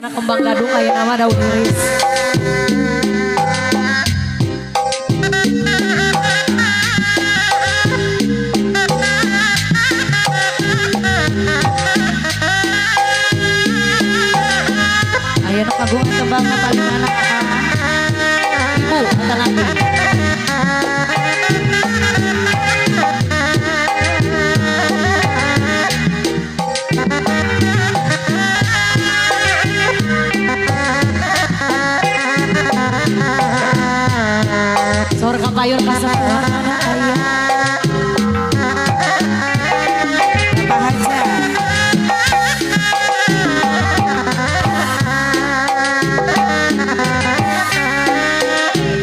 Nah, kembang gadung kayak nama daun iris. Ayo nak kagung kembang paling mana ibu kata nanti. Sor kapayur kasepuhan anak ayah. Apa aja?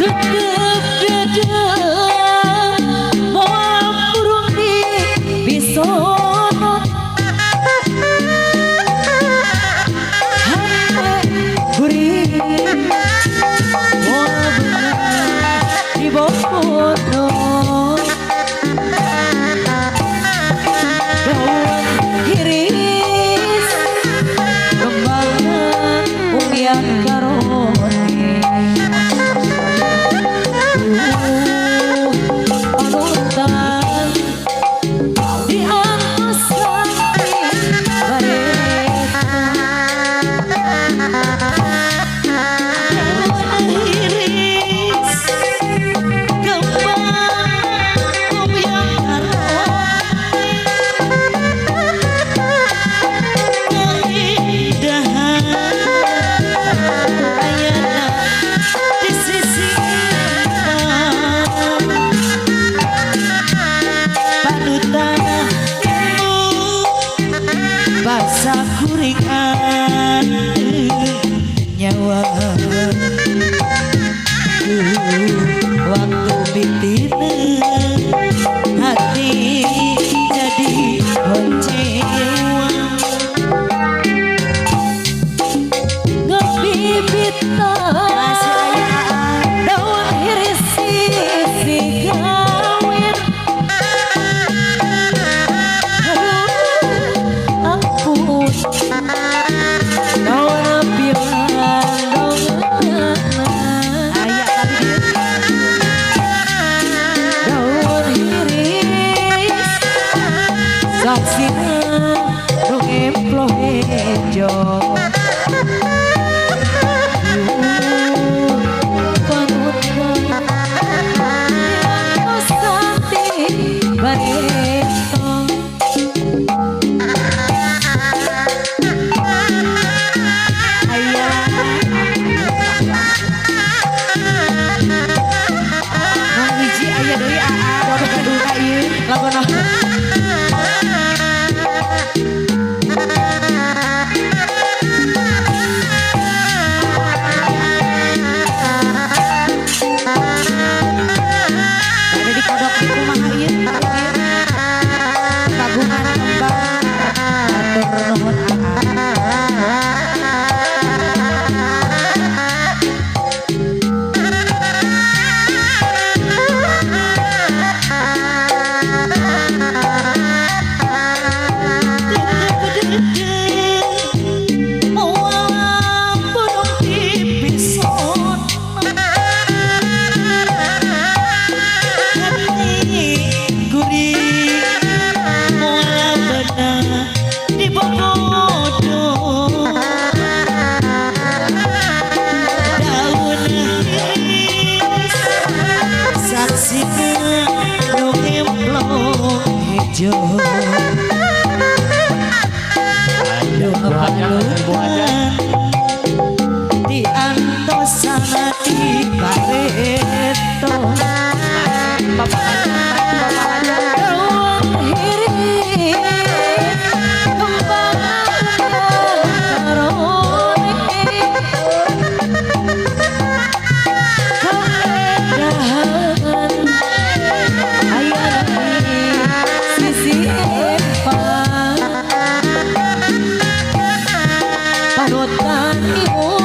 Dedep dedep moal burung di bisono. Hate gurih moal bener di bono. Daun iris kembang umyan karone. Panutan di atas langit bareta. Daun iris kembang umyan karone. Keindahan ayana di sisi panutan basa kuringan nyawa waktu bitina hati jadi kecewa. Ngebibita daun iris sisi gawir. Aduh ampun daun pilan daun iris saksina nu emplo hejo. Aduh panutan di antosana di bareto. Daun iris kembang karone. Keindahan ayana di sisi empang panutan ibu